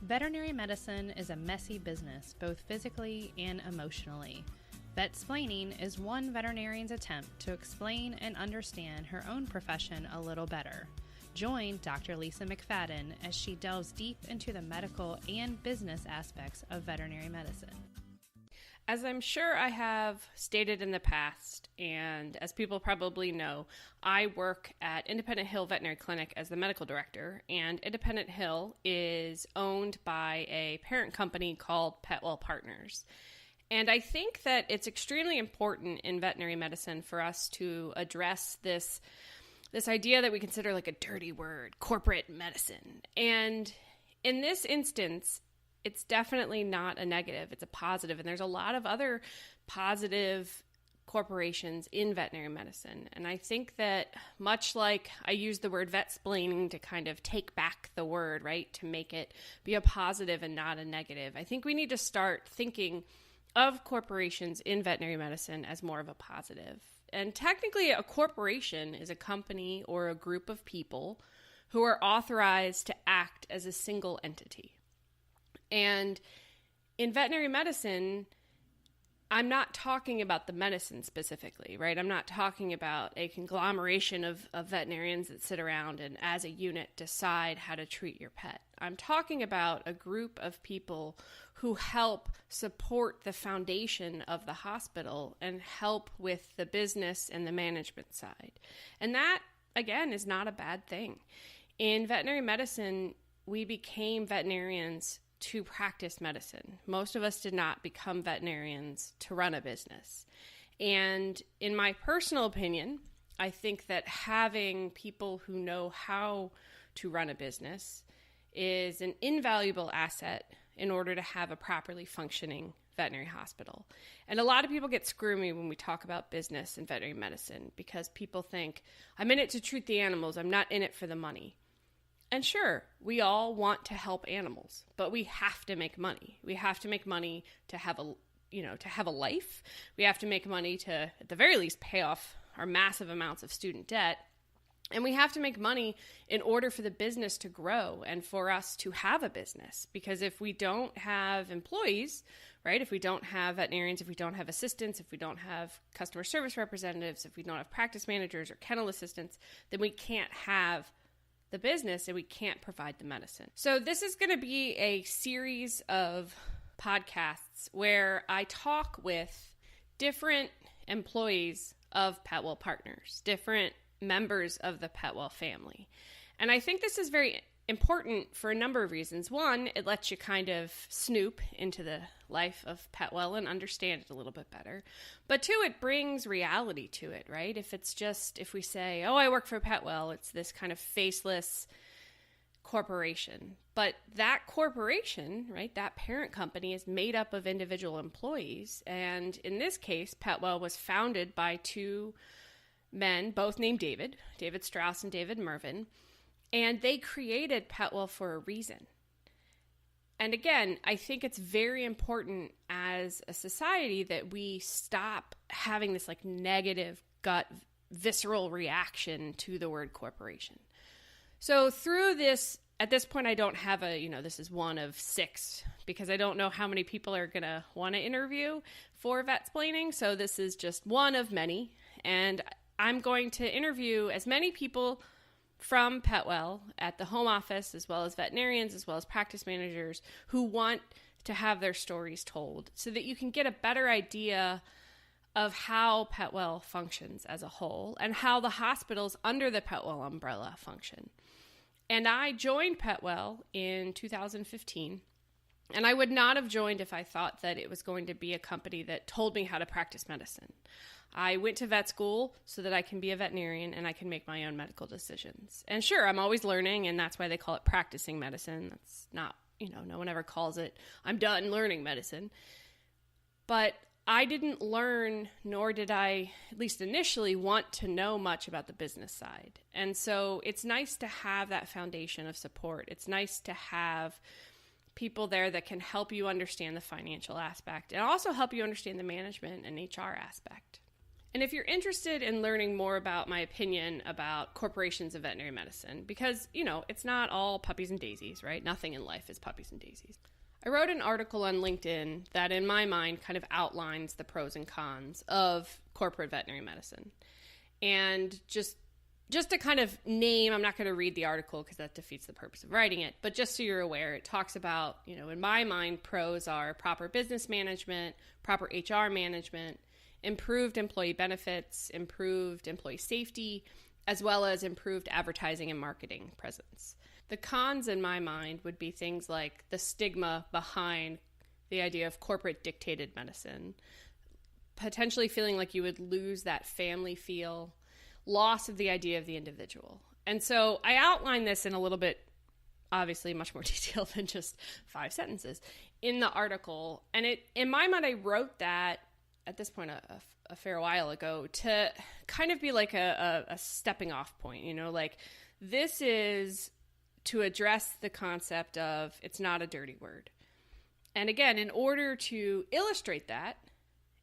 Veterinary medicine is a messy business, both physically and emotionally. Vetsplaining is one veterinarian's attempt to explain and understand her own profession a little better. Join Dr. Lisa McFadden as she delves deep into the medical and business aspects of veterinary medicine. As I'm sure I have stated in the past, and as people probably know, I work at Independent Hill Veterinary Clinic as the medical director, and Independent Hill is owned by a parent company called PetWell Partners. And I think that it's extremely important in veterinary medicine for us to address this idea that we consider like a dirty word, corporate medicine. And in this instance, it's definitely not a negative, it's a positive. And there's a lot of other positive corporations in veterinary medicine. And I think that much like I use the word vetsplaining to kind of take back the word, right, to make it be a positive and not a negative, I think we need to start thinking of corporations in veterinary medicine as more of a positive. And technically, a corporation is a company or a group of people who are authorized to act as a single entity. And in veterinary medicine, I'm not talking about the medicine specifically, right? I'm not talking about a conglomeration of veterinarians that sit around and as a unit decide how to treat your pet. I'm talking about a group of people who help support the foundation of the hospital and help with the business and the management side. And that, again, is not a bad thing. In veterinary medicine, we became veterinarians to practice medicine. Most of us did not become veterinarians to run a business. And in my personal opinion, I think that having people who know how to run a business is an invaluable asset in order to have a properly functioning veterinary hospital. And a lot of people get squirmy when we talk about business and veterinary medicine because people think, I'm in it to treat the animals, I'm not in it for the money. And sure, we all want to help animals, but we have to make money. We have to make money to have a life. We have to make money to, at the very least, pay off our massive amounts of student debt. And we have to make money in order for the business to grow and for us to have a business. Because if we don't have employees, right, if we don't have veterinarians, if we don't have assistants, if we don't have customer service representatives, if we don't have practice managers or kennel assistants, then we can't have the business and we can't provide the medicine. So this is going to be a series of podcasts where I talk with different employees of PetWell Partners, different members of the PetWell family. And I think this is very important for a number of reasons. One, it lets you kind of snoop into the life of PetWell and understand it a little bit better. But two, it brings reality to it, right? If we say, oh, I work for PetWell, it's this kind of faceless corporation. But that corporation, right, that parent company is made up of individual employees. And in this case, PetWell was founded by two men, both named David Strauss and David Mervin. And they created PetWell for a reason. And again, I think it's very important as a society that we stop having this like negative gut, visceral reaction to the word corporation. So through this, at this point, I don't have this is one of 6 because I don't know how many people are going to want to interview for Vetsplaining. So this is just one of many. And I'm going to interview as many people from PetWell at the home office, as well as veterinarians, as well as practice managers who want to have their stories told so that you can get a better idea of how PetWell functions as a whole and how the hospitals under the PetWell umbrella function. And I joined PetWell in 2015, and I would not have joined if I thought that it was going to be a company that told me how to practice medicine. I went to vet school so that I can be a veterinarian and I can make my own medical decisions. And sure, I'm always learning, and that's why they call it practicing medicine. That's not, no one ever calls it, I'm done learning medicine. But I didn't learn, nor did I, at least initially, want to know much about the business side. And so it's nice to have that foundation of support. It's nice to have people there that can help you understand the financial aspect and also help you understand the management and HR aspect. And if you're interested in learning more about my opinion about corporations of veterinary medicine, because, it's not all puppies and daisies, right? Nothing in life is puppies and daisies. I wrote an article on LinkedIn that, in my mind, kind of outlines the pros and cons of corporate veterinary medicine. And just to kind of name, I'm not going to read the article because that defeats the purpose of writing it, but just so you're aware, it talks about, in my mind, pros are proper business management, proper HR management, improved employee benefits, improved employee safety, as well as improved advertising and marketing presence. The cons, in my mind, would be things like the stigma behind the idea of corporate dictated medicine, potentially feeling like you would lose that family feel, loss of the idea of the individual. And so I outline this in a little bit, obviously much more detail than just 5 sentences in the article. And in my mind, I wrote that at this point a fair while ago to kind of be like a stepping off point, like this is to address the concept of it's not a dirty word. And again, in order to illustrate that,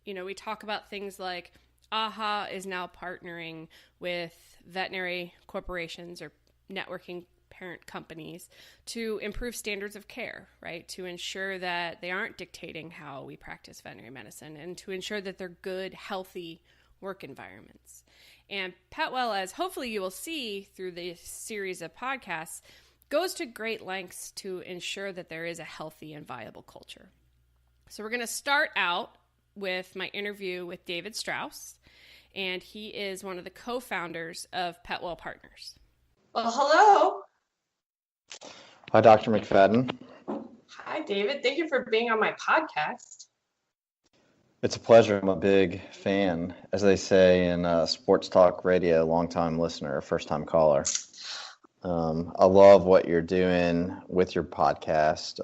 we talk about things like AHA is now partnering with veterinary corporations or networking parent companies to improve standards of care, right? To ensure that they aren't dictating how we practice veterinary medicine and to ensure that they're good, healthy work environments. And PetWell, as hopefully you will see through this series of podcasts, goes to great lengths to ensure that there is a healthy and viable culture. So we're going to start out with my interview with David Strauss, and he is one of the co-founders of PetWell Partners. Well, hello. Hi, Dr. McFadden. Hi, David. Thank you for being on my podcast. It's a pleasure. I'm a big fan, as they say in sports talk radio, longtime listener, first-time caller. I love what you're doing with your podcast.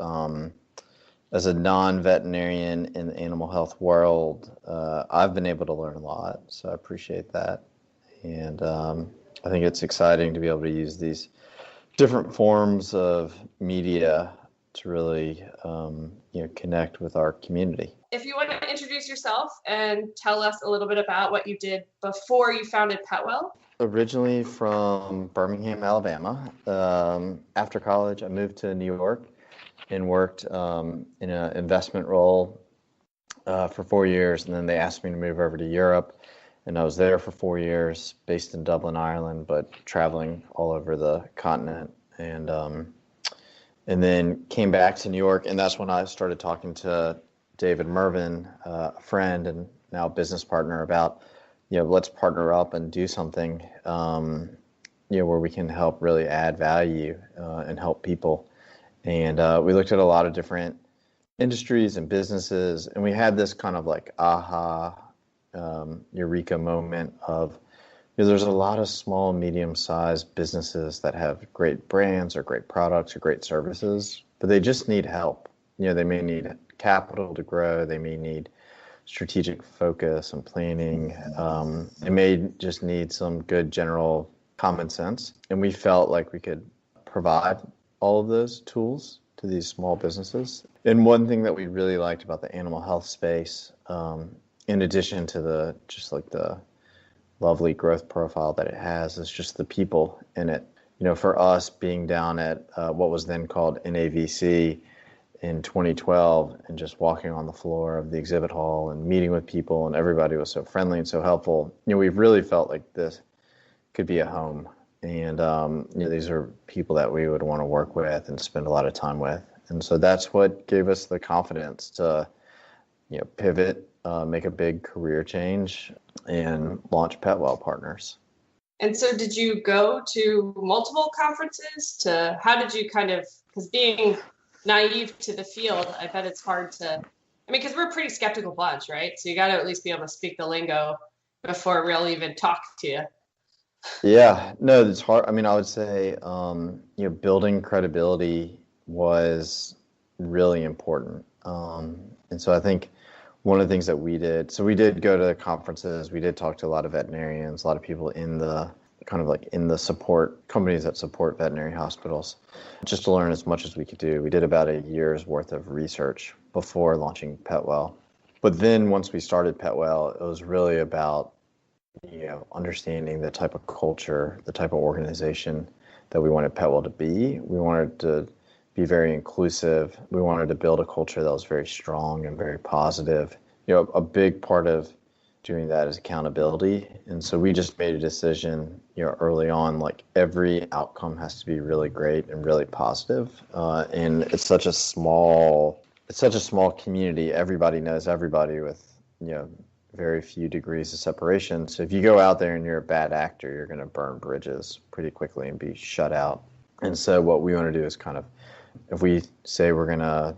As a non-veterinarian in the animal health world, I've been able to learn a lot, so I appreciate that. And I think it's exciting to be able to use these different forms of media to really connect with our community. If you want to introduce yourself and tell us a little bit about what you did before you founded PetWell. Originally from Birmingham, Alabama. After college, I moved to New York and worked in an investment role for 4 years. And then they asked me to move over to Europe. And I was there for 4 years, based in Dublin, Ireland, but traveling all over the continent. And then came back to New York. And that's when I started talking to David Mervin, a friend and now business partner, about, let's partner up and do something, where we can help really add value and help people. And we looked at a lot of different industries and businesses, and we had this kind of like aha, eureka moment of, there's a lot of small, medium-sized businesses that have great brands or great products or great services, but they just need help. They may need capital to grow. They may need strategic focus and planning. They may just need some good general common sense. And we felt like we could provide all of those tools to these small businesses. And one thing that we really liked about the animal health space, in addition to the lovely growth profile that it has, is just the people in it. For us, being down at what was then called NAVC in 2012 and just walking on the floor of the exhibit hall and meeting with people, and everybody was so friendly and so helpful, we've really felt like this could be a home. And these are people that we would want to work with and spend a lot of time with. And so that's what gave us the confidence to pivot, make a big career change, and launch PetWell Partners. And so did you go to multiple conferences? How did you because being naive to the field, I bet it's hard to, because we're a pretty skeptical bunch, right? So you got to at least be able to speak the lingo before we'll even talk to you. Yeah, no, it's hard. I would say, building credibility was really important. And so I think one of the things that we did, so we did go to conferences, we did talk to a lot of veterinarians, a lot of people in the in the support companies that support veterinary hospitals, just to learn as much as we could do. We did about a year's worth of research before launching PetWell. But then once we started PetWell, it was really about understanding the type of culture, the type of organization that we wanted PetWell to be. We wanted to be very inclusive. We wanted to build a culture that was very strong and very positive. A big part of doing that is accountability. And so we just made a decision, early on, like every outcome has to be really great and really positive. And it's such a small community. Everybody knows everybody with, very few degrees of separation. So if you go out there and you're a bad actor, you're going to burn bridges pretty quickly and be shut out. And so what we want to do is kind of, if we say we're going to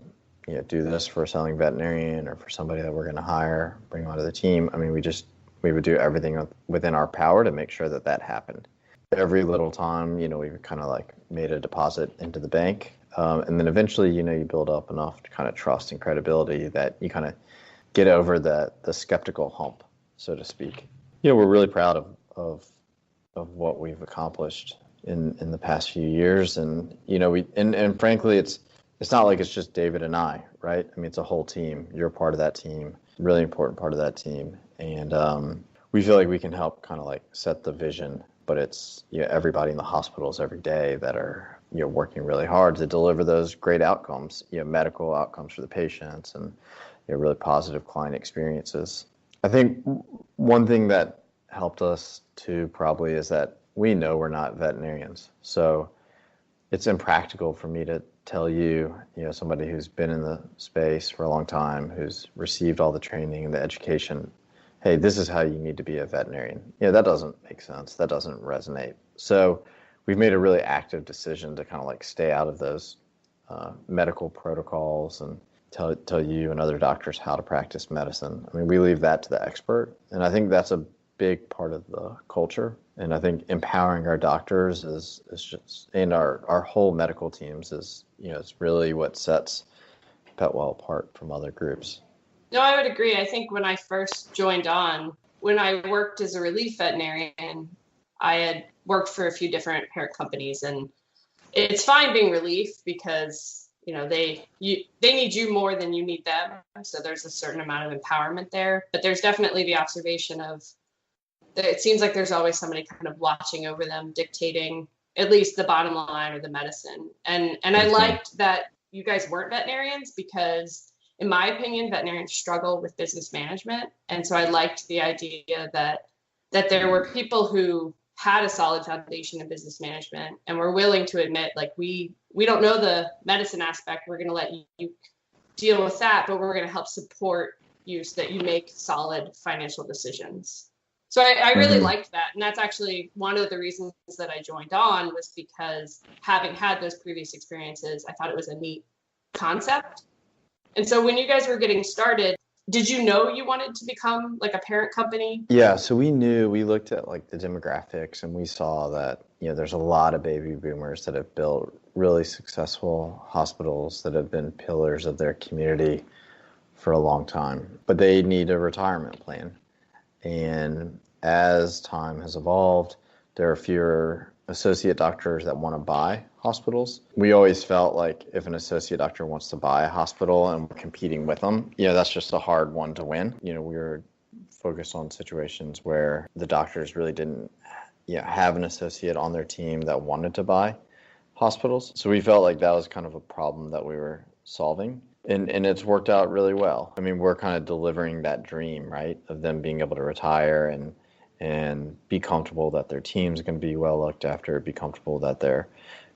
do this for a selling veterinarian or for somebody that we're going to hire, bring onto the team, I mean, we would do everything within our power to make sure that that happened. Every little time, we kind of like made a deposit into the bank. And then eventually, you build up enough to kind of trust and credibility that you kind of get over the skeptical hump, so to speak. We're really proud of what we've accomplished in the past few years. And, and frankly, it's not like it's just David and I, right? I mean, it's a whole team. You're a part of that team, really important part of that team. And we feel like we can help kind of like set the vision, but it's everybody in the hospitals every day that are working really hard to deliver those great outcomes, medical outcomes for the patients and really positive client experiences. I think one thing that helped us too probably is that we know we're not veterinarians. So it's impractical for me to tell you, somebody who's been in the space for a long time, who's received all the training and the education, hey, this is how you need to be a veterinarian. That doesn't make sense. That doesn't resonate. So we've made a really active decision to kind of like stay out of those medical protocols and tell you and other doctors how to practice medicine. I mean, we leave that to the expert. And I think that's a big part of the culture. And I think empowering our doctors is just, and our whole medical teams is, it's really what sets PetWell apart from other groups. No, I would agree. I think when I first joined on, when I worked as a relief veterinarian, I had worked for a few different parent companies, and it's fine being relief because they need you more than you need them. So there's a certain amount of empowerment there, but there's definitely the observation of that it seems like there's always somebody kind of watching over them, dictating at least the bottom line or the medicine. And I liked that you guys weren't veterinarians because, in my opinion, veterinarians struggle with business management. And so I liked the idea that there were people who had a solid foundation in business management and were willing to admit, like, we don't know the medicine aspect. We're going to let you deal with that, but we're going to help support you so that you make solid financial decisions. So I really liked that. And that's actually one of the reasons that I joined on, was because having had those previous experiences, I thought it was a neat concept. And so when you guys were getting started, did you know you wanted to become like a parent company? Yeah, so we looked at like the demographics, and we saw that, there's a lot of baby boomers that have built really successful hospitals that have been pillars of their community for a long time, but they need a retirement plan. And as time has evolved, there are fewer associate doctors that want to buy hospitals. We always felt like if an associate doctor wants to buy a hospital and we're competing with them, that's just a hard one to win. We were focused on situations where the doctors really didn't have an associate on their team that wanted to buy hospitals. So we felt like that was kind of a problem that we were solving. And it's worked out really well. I mean, we're kind of delivering that dream, right, of them being able to retire and be comfortable that their team's going to be well looked after, be comfortable that their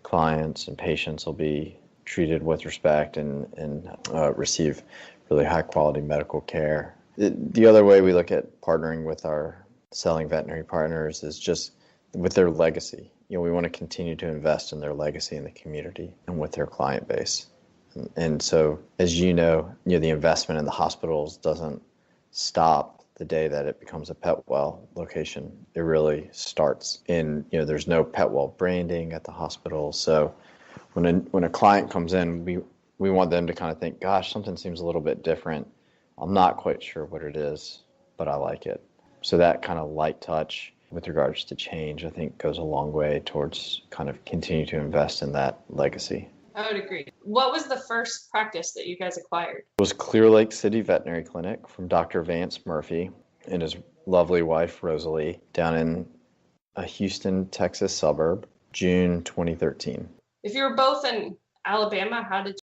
clients and patients will be treated with respect and receive really high quality medical care. The other way we look at partnering with our selling veterinary partners is just with their legacy. We want to continue to invest in their legacy in the community and with their client base. And so, as the investment in the hospitals doesn't stop the day that it becomes a PetWell location. It really starts in, there's no PetWell branding at the hospital. So when a client comes in, we want them to kind of think, gosh, something seems a little bit different. I'm not quite sure what it is, but I like it. So that kind of light touch with regards to change, I think, goes a long way towards kind of continue to invest in that legacy. I would agree. What was the first practice that you guys acquired? It was Clear Lake City Veterinary Clinic from Dr. Vance Murphy and his lovely wife, Rosalie, down in a Houston, Texas suburb, June 2013. If you were both in Alabama, how did